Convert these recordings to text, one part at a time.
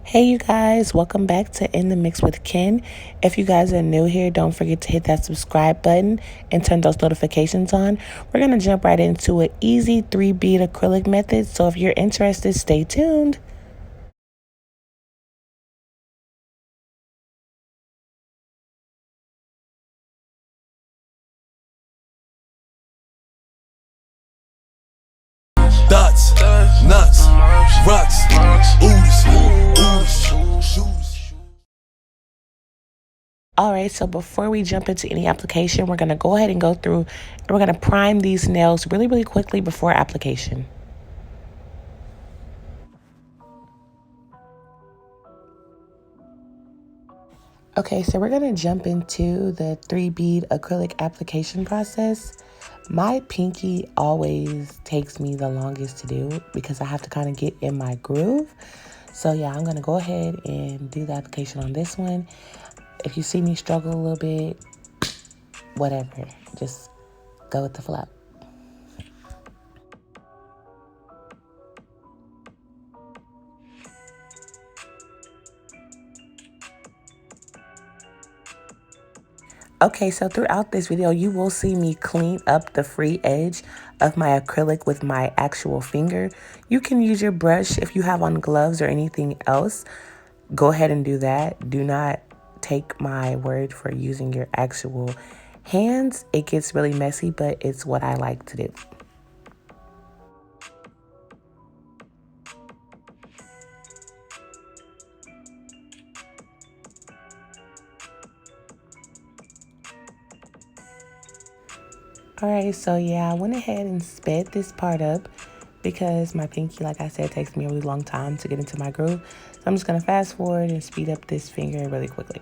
Hey you guys, welcome back to In the Mix with Ken. If you guys are new here, don't forget to hit that subscribe button and turn those notifications on. We're going to jump right into an easy 3-bead acrylic method, so if you're interested, stay tuned. Dots, nuts, rocks, oodles. Alright, so before we jump into any application, we're going to go ahead and go through and we're going to prime these nails really quickly before application. Okay, so we're going to jump into the 3-bead acrylic application process. My pinky always takes me the longest to do because I have to kind of get in my groove. So yeah, I'm going to go ahead and do the application on this one. If you see me struggle a little bit, whatever, just go with the flow. Okay, so throughout this video, you will see me clean up the free edge of my acrylic with my actual finger. You can use your brush if you have on gloves or anything else. Go ahead and do that. Do not take my word for using your actual hands. It gets really messy, but it's what I like to do. Alright, so yeah, I went ahead and sped this part up because my pinky, like I said, takes me a really long time to get into my groove. So I'm just going to fast forward and speed up this finger really quickly.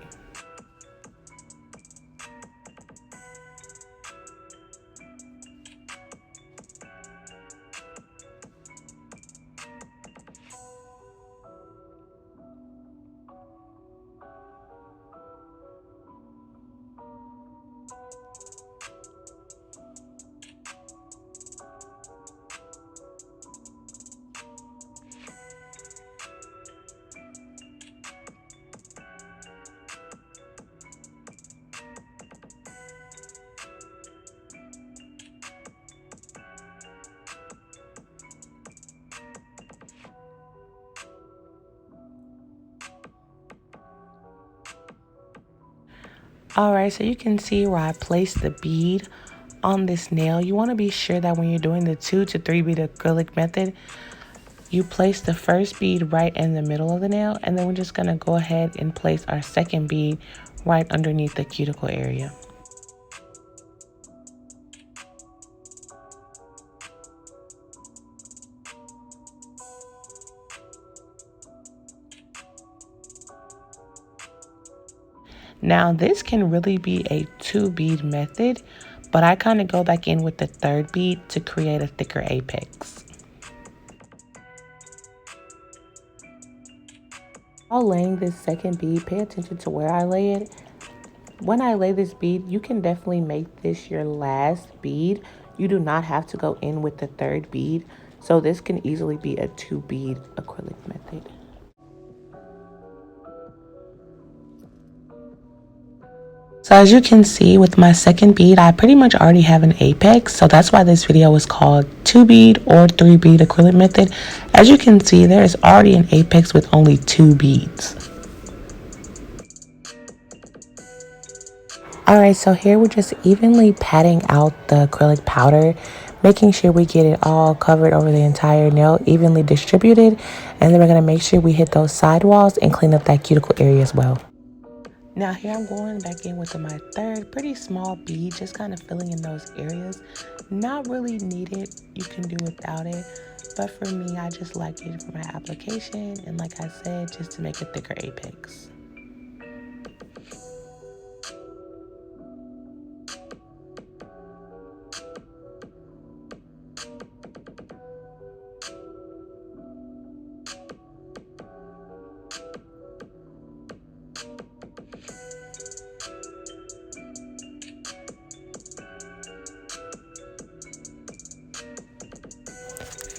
Alright, so you can see where I placed the bead on this nail. You want to be sure that when you're doing the 2 to 3 bead acrylic method, you place the first bead right in the middle of the nail, and then we're just going to go ahead and place our second bead right underneath the cuticle area. Now this can really be a 2-bead method, but I kind of go back in with the 3rd bead to create a thicker apex. While laying this second bead, pay attention to where I lay it. When I lay this bead, you can definitely make this your last bead. You do not have to go in with the 3rd bead, so this can easily be a 2-bead acrylic method. So as you can see with my second bead, I pretty much already have an apex. So that's why this video is called 2-bead or 3-bead acrylic method. As you can see, there is already an apex with only 2 beads. Alright, so here we're just evenly patting out the acrylic powder, making sure we get it all covered over the entire nail, evenly distributed. And then we're going to make sure we hit those sidewalls and clean up that cuticle area as well. Now here I'm going back in with my 3rd pretty small bead, just kind of filling in those areas. Not really needed, you can do without it, but for me I just like it for my application, and like I said, just to make a thicker apex.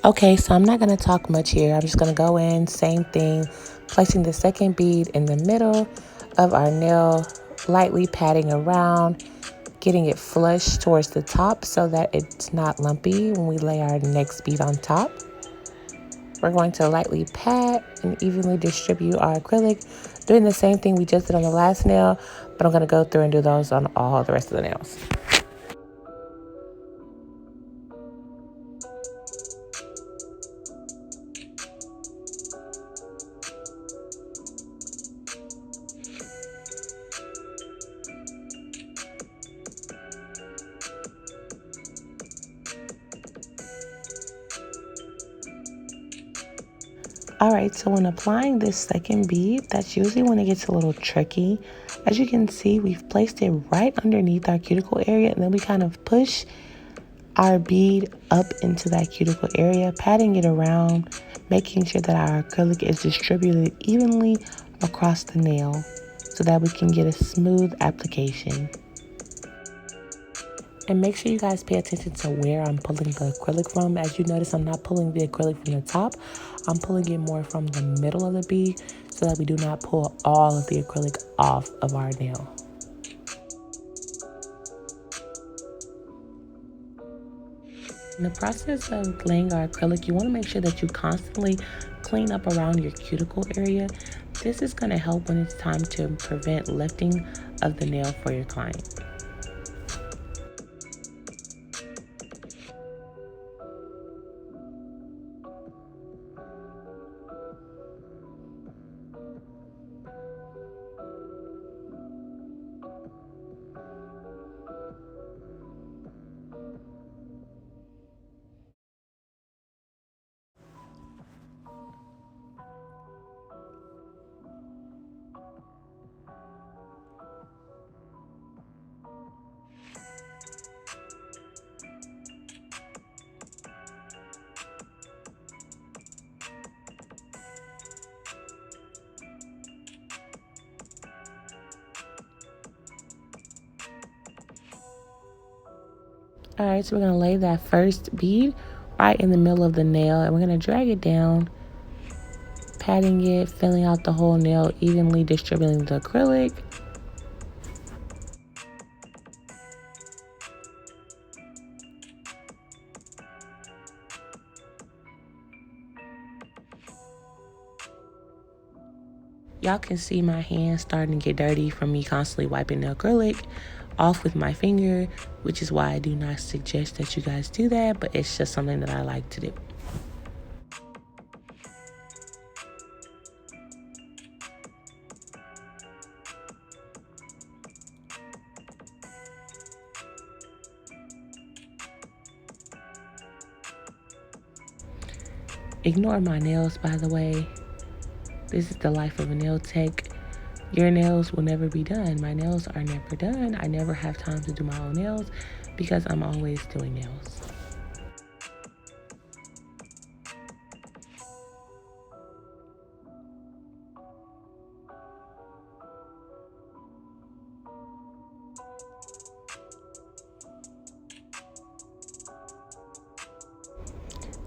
Okay, so I'm not going to talk much here. I'm just going to go in, same thing, Placing the second bead in the middle of our nail, lightly patting around, getting it flush towards the top so that it's not lumpy when we lay our next bead on top. We're going to lightly pat and evenly distribute our acrylic, doing the same thing we just did on the last nail, but I'm going to go through and do those on all the rest of the nails. All right, so when applying this second bead, that's usually when it gets a little tricky. As you can see, we've placed it right underneath our cuticle area, and then we kind of push our bead up into that cuticle area, patting it around, making sure that our acrylic is distributed evenly across the nail so that we can get a smooth application. And make sure you guys pay attention to where I'm pulling the acrylic from. As you notice, I'm not pulling the acrylic from the top. I'm pulling it more from the middle of the bead so that we do not pull all of the acrylic off of our nail. In the process of laying our acrylic, you want to make sure that you constantly clean up around your cuticle area. This is going to help when it's time to prevent lifting of the nail for your client. All right, so we're going to lay that first bead right in the middle of the nail, and we're going to drag it down, patting it, filling out the whole nail, evenly distributing the acrylic. Y'all can see my hands starting to get dirty from me constantly wiping the acrylic off with my finger, which is why I do not suggest that you guys do that, but it's just something that I like to do. Ignore my nails, by the way. This is the life of a nail tech. Your nails will never be done. My nails are never done. I never have time to do my own nails because I'm always doing nails.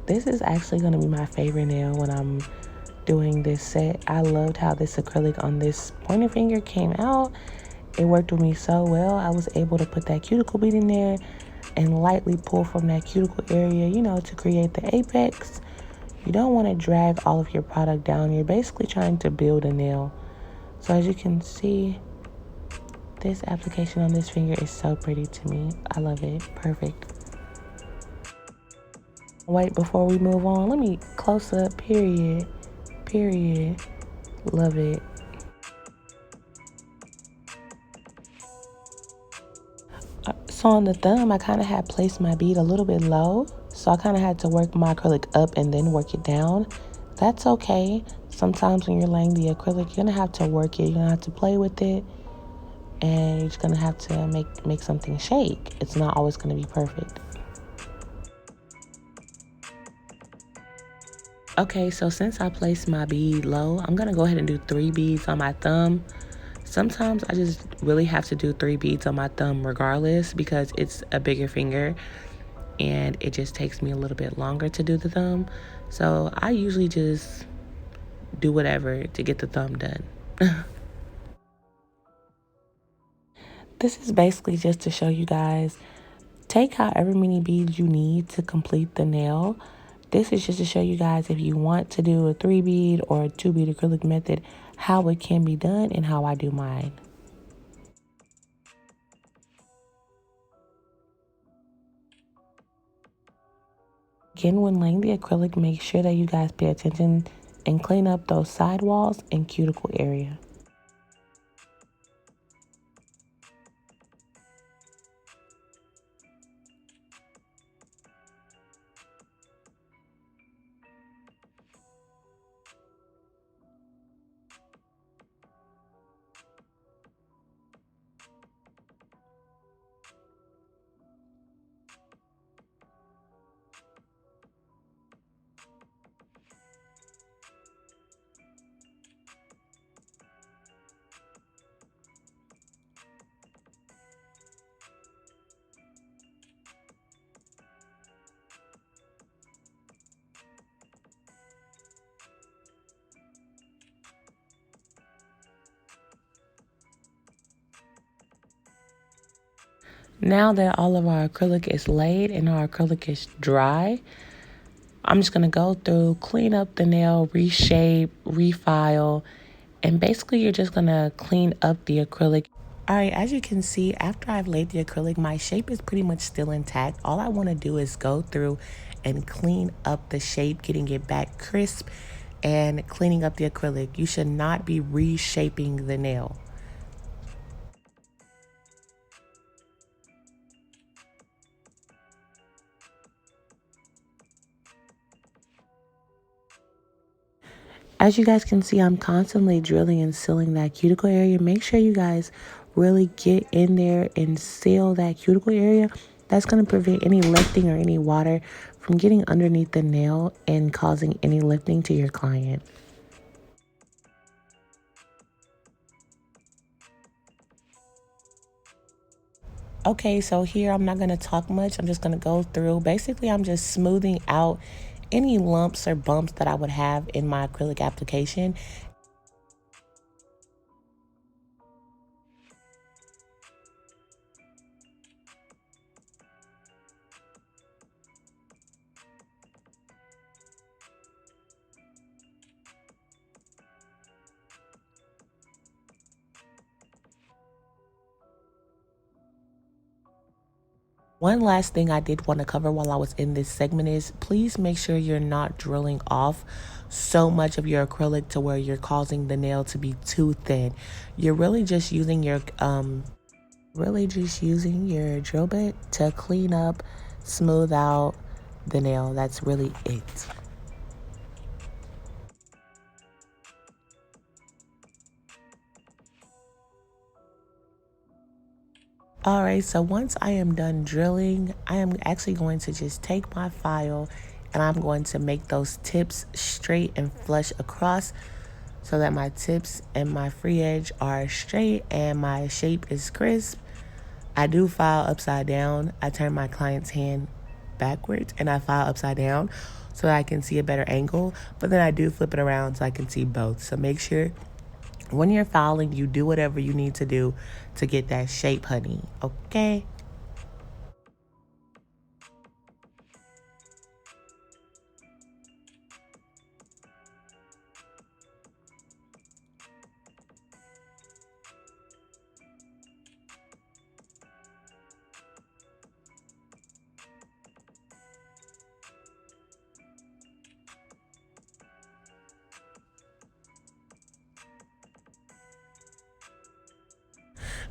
This is actually going to be my favorite nail when I'm doing this set. I loved how this acrylic on this pointer finger came out. It worked with me so well. I was able to put that cuticle bead in there and lightly pull from that cuticle area, you know, to create the apex. You don't want to drag all of your product down. You're basically trying to build a nail. So as you can see, this application on this finger is so pretty to me. I love it. Perfect. Wait, before we move on, let me close up, period. Love it. So on the thumb, I kind of had placed my bead a little bit low. So I kind of had to work my acrylic up and then work it down. That's okay. Sometimes when you're laying the acrylic, you're going to have to work it. You're going to have to play with it. And you're just going to have to make something shake. It's not always going to be perfect. Okay, so since I placed my bead low, I'm going to go ahead and do 3 beads on my thumb. Sometimes I just really have to do 3 beads on my thumb regardless because it's a bigger finger and it just takes me a little bit longer to do the thumb. So I usually just do whatever to get the thumb done. This is basically just to show you guys, take however many beads you need to complete the nail. This is just to show you guys if you want to do a 3-bead or a 2-bead acrylic method, how it can be done and how I do mine. Again, when laying the acrylic, make sure that you guys pay attention and clean up those sidewalls and cuticle area. Now that all of our acrylic is laid and our acrylic is dry, I'm just going to go through, clean up the nail, reshape, refile, and basically you're just going to clean up the acrylic. All right, as you can see, after I've laid the acrylic, my shape is pretty much still intact. All I want to do is go through and clean up the shape, getting it back crisp and cleaning up the acrylic. You should not be reshaping the nail. As you guys can see, I'm constantly drilling and sealing that cuticle area. Make sure you guys really get in there and seal that cuticle area. That's going to prevent any lifting or any water from getting underneath the nail and causing any lifting to your client. Okay, so here I'm not going to talk much. I'm just going to go through. Basically, I'm just smoothing out any lumps or bumps that I would have in my acrylic application. One last thing I did want to cover while I was in this segment is please make sure you're not drilling off so much of your acrylic to where you're causing the nail to be too thin. You're really just using your drill bit to clean up, smooth out the nail. That's really it. All right, so once I am done drilling, I am actually going to just take my file and I'm going to make those tips straight and flush across so that my tips and my free edge are straight and my shape is crisp. I do file upside down. I turn my client's hand backwards and I file upside down so that I can see a better angle, but then I do flip it around so I can see both. So make sure when you're filing, you do whatever you need to do to get that shape, honey. Okay?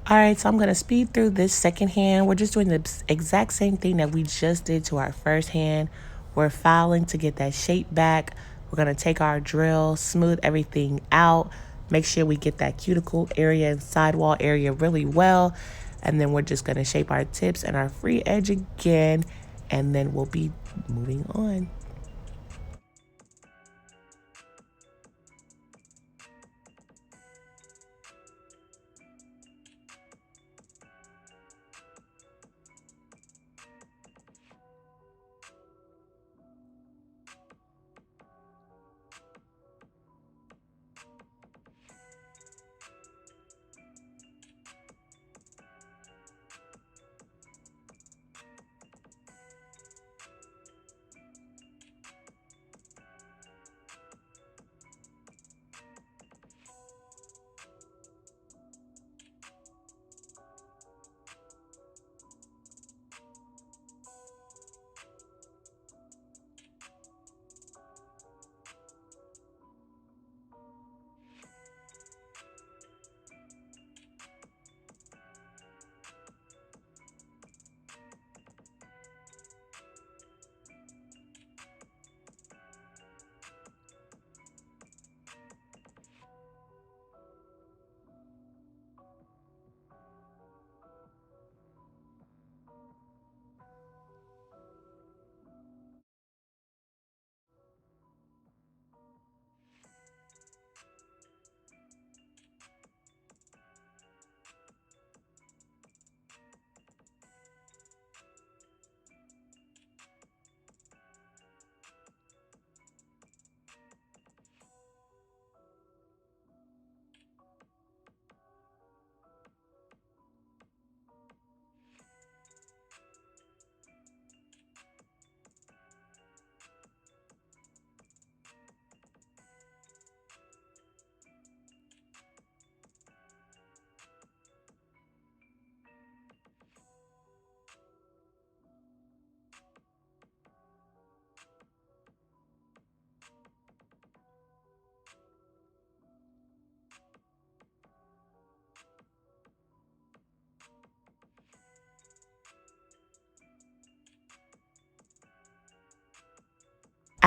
All right, so I'm going to speed through this second hand. We're just doing the exact same thing that we just did to our first hand. We're filing to get that shape back. We're going to take our drill, smooth everything out, make sure we get that cuticle area and sidewall area really well. And then we're just going to shape our tips and our free edge again, and then we'll be moving on.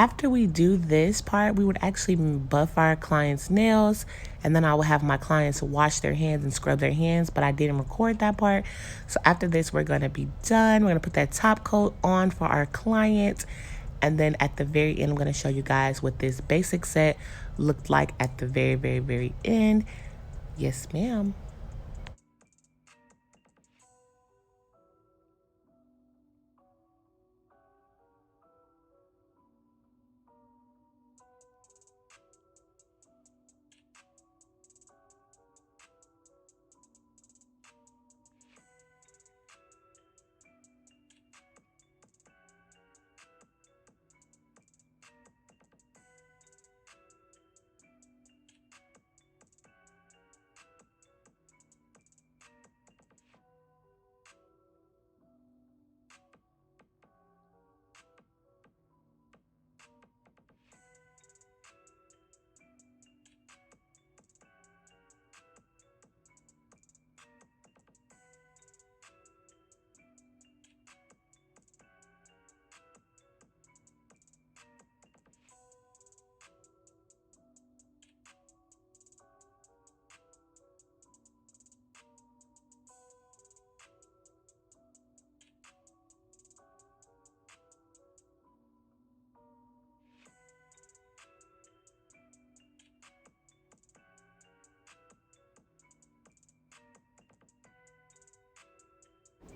after we do this part, we would actually buff our clients' nails, and then I would have my clients wash their hands and scrub their hands, but I didn't record that part. So after this, we're gonna be done. We're gonna put that top coat on for our client, and then at the very end, I'm gonna show you guys what this basic set looked like at the very, very, very end. Yes, ma'am.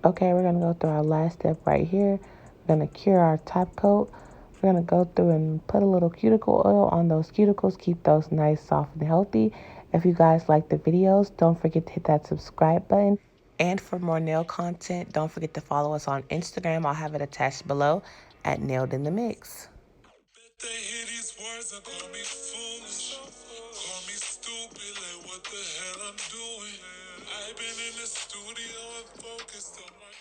Okay, we're gonna go through our last step right here. We're gonna cure our top coat. We're gonna go through and put a little cuticle oil on those cuticles, keep those nice, soft, and healthy. If you guys like the videos, don't forget to hit that subscribe button. And for more nail content, don't forget to follow us on Instagram. I'll have it attached below at Nailed in the Mix. They hear these words and call me foolish. Call me stupid, like what the hell I'm doing. I've been in the studio and focused on my